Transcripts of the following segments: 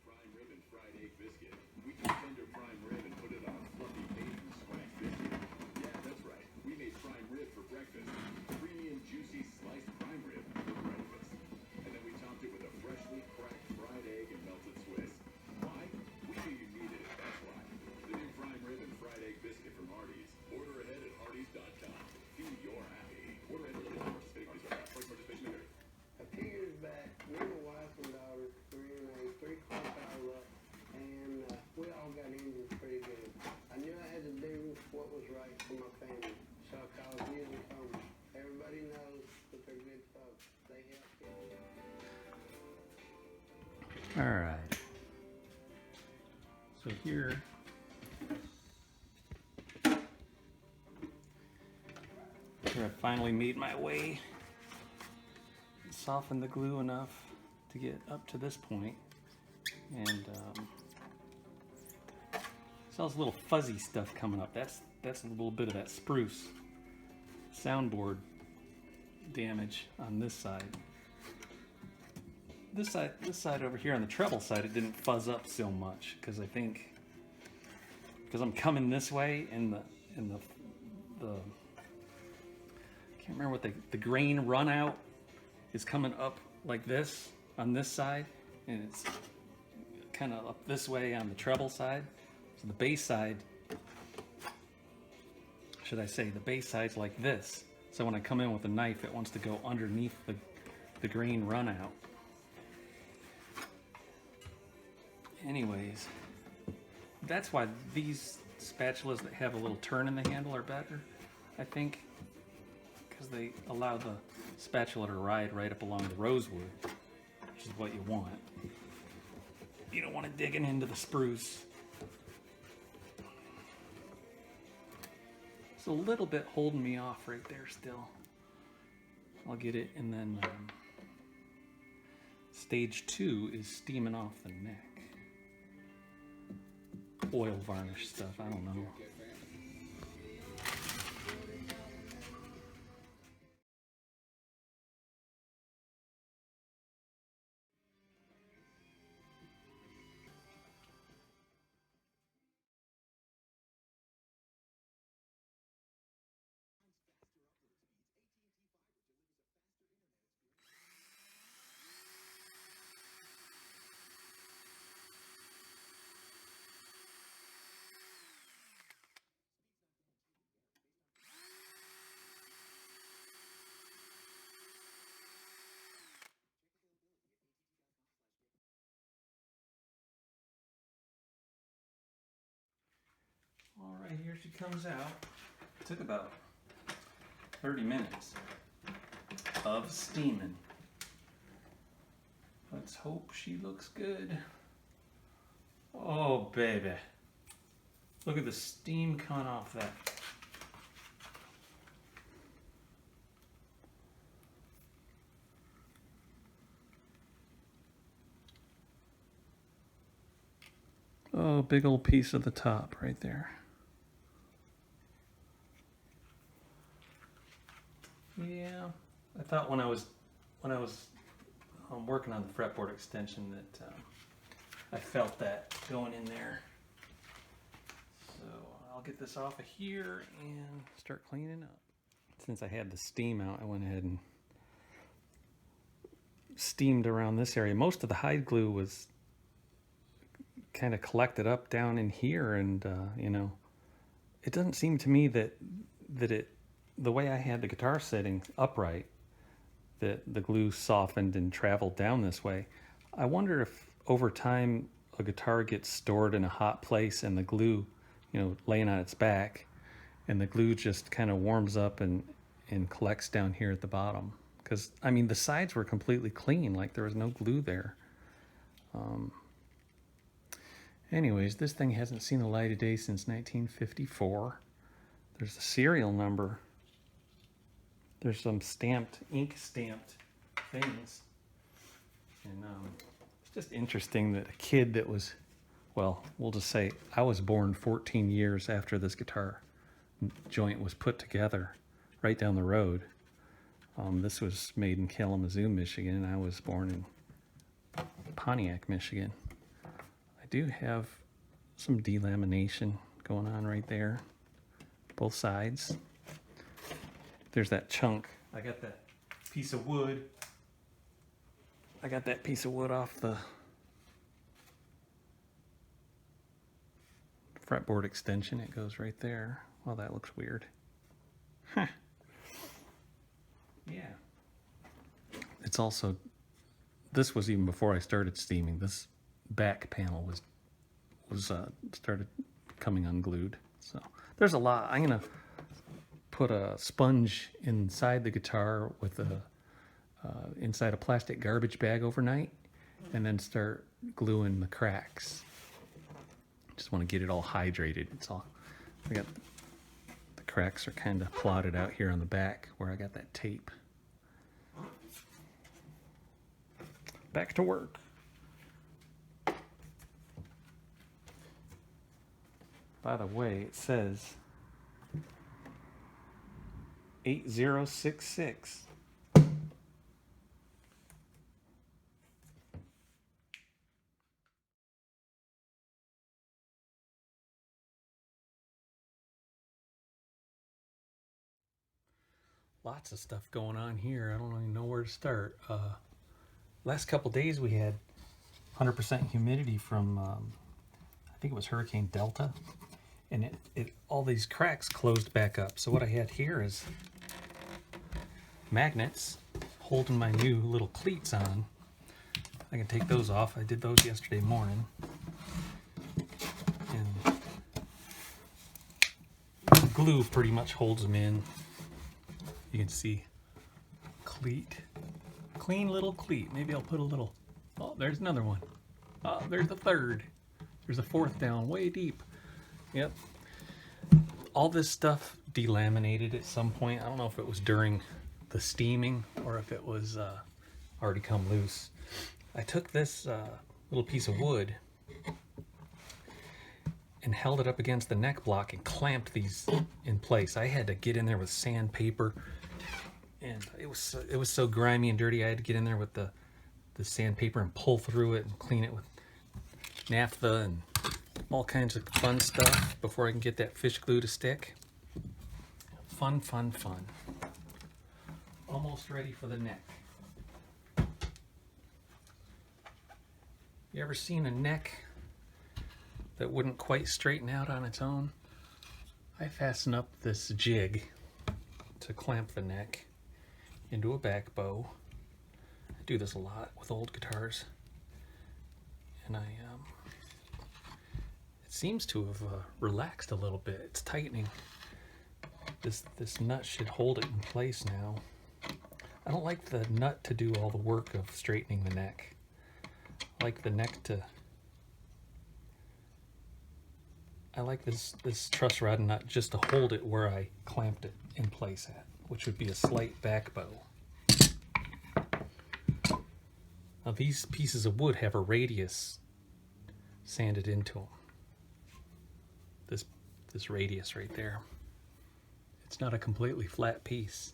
prime rib and fried egg biscuit. We took tender prime rib and put it on a fluffy Asian scratch biscuit. Yeah, that's right. We made prime rib for breakfast. Premium, juicy, sliced prime rib for breakfast. And then we topped it with a freshly cracked fried egg and melted Swiss. Why? We knew you needed it, that's why. The new prime rib and fried egg biscuit from Hardee's. Order ahead at Hardee's.com. Feed your happy. Order ahead at participating Hardee's.com. Price participation may vary. A few years back, me and my wife and daughter were in a three-car pileup, and we all got injured pretty good. I knew I had to do what was right for my family, so I called Music Home. Everybody knows that they're good folks. They help you. All right. So here, I finally made my way. Softened the glue enough to get up to this point, and so all this little fuzzy stuff coming up. That's a little bit of that spruce soundboard damage on this side. This side over here on the treble side, it didn't fuzz up so much because I think because I'm coming this way and the I can't remember what the grain run out is coming up like this on this side, and it's kind of up this way on the treble side. So the bass side, should I say, the bass side's like this. So when I come in with a knife, it wants to go underneath the grain run out. Anyways, that's why these spatulas that have a little turn in the handle are better, I think, because they allow the spatula to ride right up along the rosewood, which is what you want. You don't want it digging into the spruce. It's a little bit holding me off right there still. I'll get it, and then stage 2 is steaming off the neck. Oil varnish stuff, I don't know. All right, here she comes out. It took about 30 minutes of steaming. Let's hope she looks good. Oh, baby. Look at the steam coming off that. Oh, big old piece of the top right there. Yeah, I thought when I was working on the fretboard extension that I felt that going in there. So I'll get this off of here and start cleaning up. Since I had the steam out, I went ahead and steamed around this area. Most of the hide glue was kind of collected up down in here, and you know, it doesn't seem to me that the way I had the guitar setting upright, that the glue softened and traveled down this way. I wonder if over time a guitar gets stored in a hot place and the glue, you know, laying on its back, and the glue just kind of warms up and collects down here at the bottom. Because, I mean, the sides were completely clean, like there was no glue there. Anyways, this thing hasn't seen the light of day since 1954. There's a serial number. There's some stamped, ink stamped things. And it's just interesting that a kid that was, well, we'll just say I was born 14 years after this guitar joint was put together right down the road. This was made in Kalamazoo, Michigan, and I was born in Pontiac, Michigan. do have some delamination going on right there, both sides. There's that chunk. I got that piece of wood. I got that piece of wood off the fretboard extension. It goes right there. Well, that looks weird. Huh. Yeah. It's also, this was even before I started steaming. This back panel was started coming unglued. So there's a lot. I'm gonna put a sponge inside the guitar with a inside a plastic garbage bag overnight, and then start gluing the cracks. Just want to get it all hydrated. It's all, I got the cracks are kind of plotted out here on the back where I got that tape. Back to work. By the way, it says 8066. Lots of stuff going on here. I don't even know where to start. Last couple days we had 100% humidity from, I think it was Hurricane Delta, and all these cracks closed back up. So what I had here is magnets holding my new little cleats on. I can take those off. I did those yesterday morning. And glue pretty much holds them in. You can see cleat, clean little cleat. Maybe I'll put a little, oh, there's another one. Oh, there's the third. There's a fourth down way deep. Yep. All this stuff delaminated at some point. I don't know if it was during the steaming or if it was already come loose. I took this little piece of wood and held it up against the neck block and clamped these in place. I had to get in there with sandpaper, and it was so grimy and dirty. I had to get in there with the sandpaper and pull through it and clean it with naphtha and all kinds of fun stuff before I can get that fish glue to stick. Fun, fun, fun. Almost ready for the neck. You ever seen a neck that wouldn't quite straighten out on its own? I fasten up this jig to clamp the neck into a back bow. I do this a lot with old guitars, and it seems to have relaxed a little bit. It's tightening. This nut should hold it in place now. I don't like the nut to do all the work of straightening the neck. I like the neck to, I like this truss rod nut just to hold it where I clamped it in place at, which would be a slight back bow. Now these pieces of wood have a radius sanded into them. This radius right there. It's not a completely flat piece.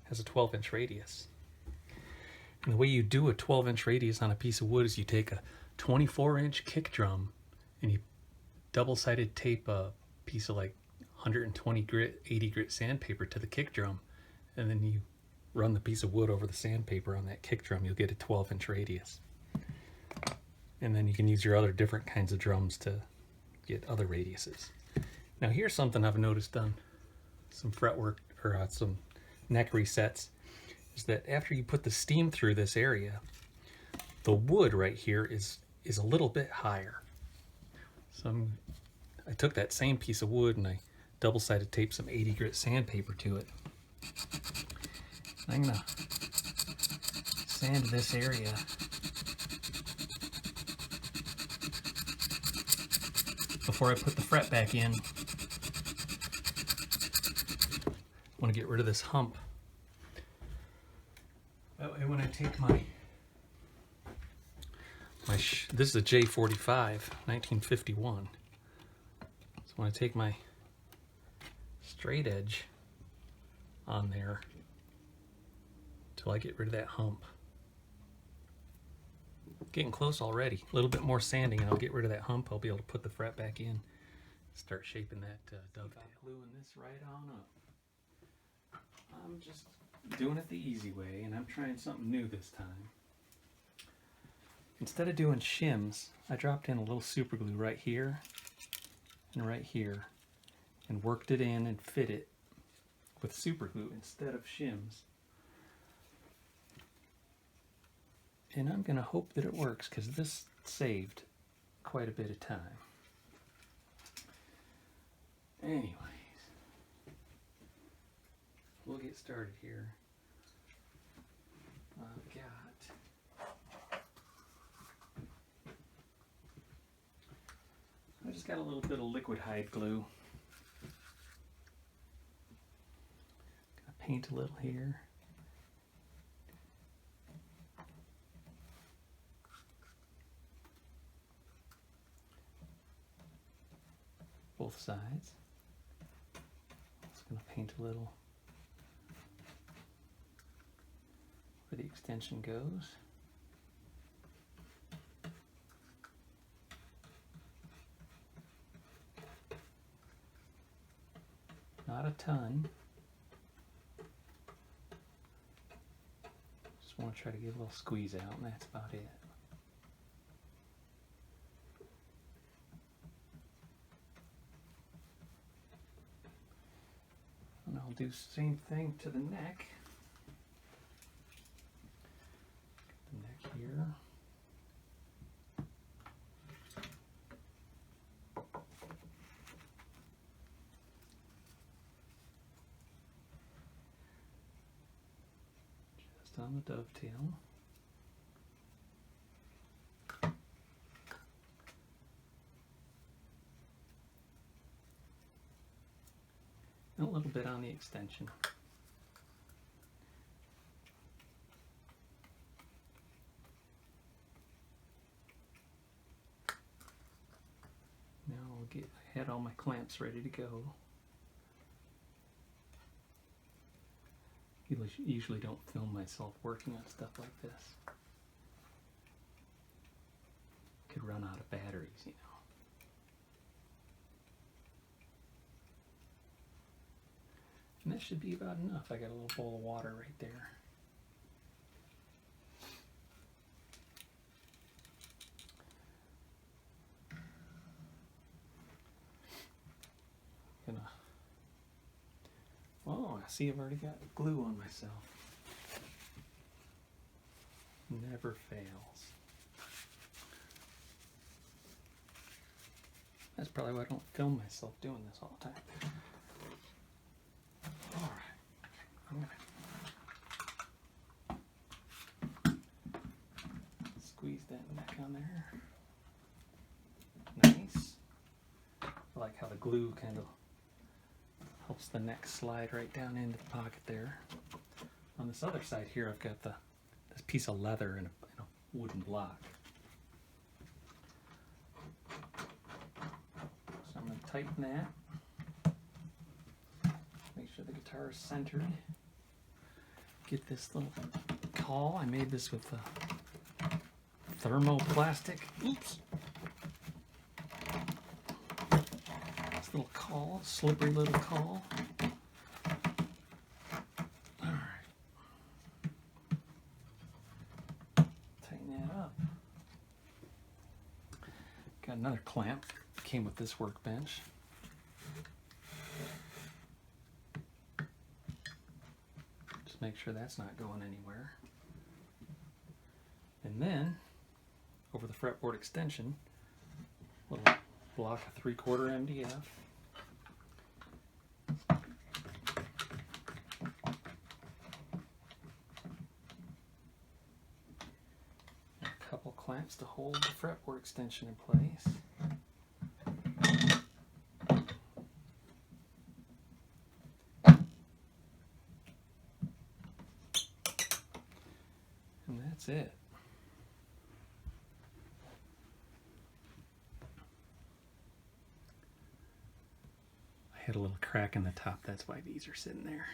It has a 12-inch radius. And the way you do a 12-inch radius on a piece of wood is you take a 24-inch kick drum and you double-sided tape a piece of like 120 grit, 80 grit sandpaper to the kick drum, and then you run the piece of wood over the sandpaper on that kick drum. You'll get a 12-inch radius. And then you can use your other different kinds of drums to get other radiuses. Now here's something I've noticed on some fretwork or some neck resets, is that after you put the steam through this area, the wood right here is a little bit higher. So I took that same piece of wood and I double-sided taped some 80 grit sandpaper to it. I'm gonna sand this area before I put the fret back in. I want to get rid of this hump. That way when I take my this is a J-45, 1951. So when I take my straight edge on there till I get rid of that hump. Getting close already. A little bit more sanding and I'll get rid of that hump. I'll be able to put the fret back in. Start shaping that dovetail. Gluing this right on up. I'm just doing it the easy way, and I'm trying something new this time. Instead of doing shims, I dropped in a little super glue right here and right here and worked it in and fit it with super glue instead of shims. And I'm going to hope that it works, because this saved quite a bit of time. Anyways, we'll get started here. I've got, I just got a little bit of liquid hide glue. Gonna paint a little here. Both sides. Just going to paint a little where the extension goes. Not a ton. Just want to try to get a little squeeze out, and that's about it. And I'll do the same thing to the neck. The neck here. Just on the dovetail. And a little bit on the extension. Now I had all my clamps ready to go. Usually don't film myself working on stuff like this. Could run out of batteries, you know. And that should be about enough. I got a little bowl of water right there. Oh, I see I've already got glue on myself. Never fails. That's probably why I don't film myself doing this all the time. All right, I'm gonna squeeze that neck on there. Nice. I like how the glue kind of helps the neck slide right down into the pocket there. On this other side here, I've got this piece of leather and a wooden block. So I'm going to tighten that. Make sure the guitar is centered. Get this little caul. I made this with thermoplastic. Oops. This little caul, slippery little caul. All right. Tighten that up. Got another clamp. Came with this workbench. Just make sure that's not going anywhere. And then, over the fretboard extension, a little block of 3/4 MDF. A couple clamps to hold the fretboard extension in place. And that's it. Hit a little crack in the top, that's why these are sitting there.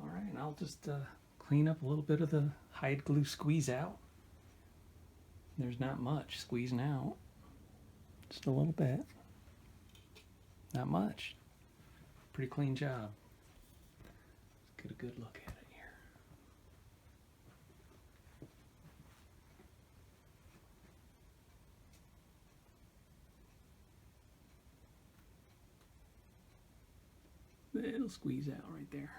All right, and I'll just clean up a little bit of the hide glue squeeze out. There's not much squeezing out. Just a little bit. Not much. Pretty clean job. Let's get a good look at it here. It'll squeeze out right there.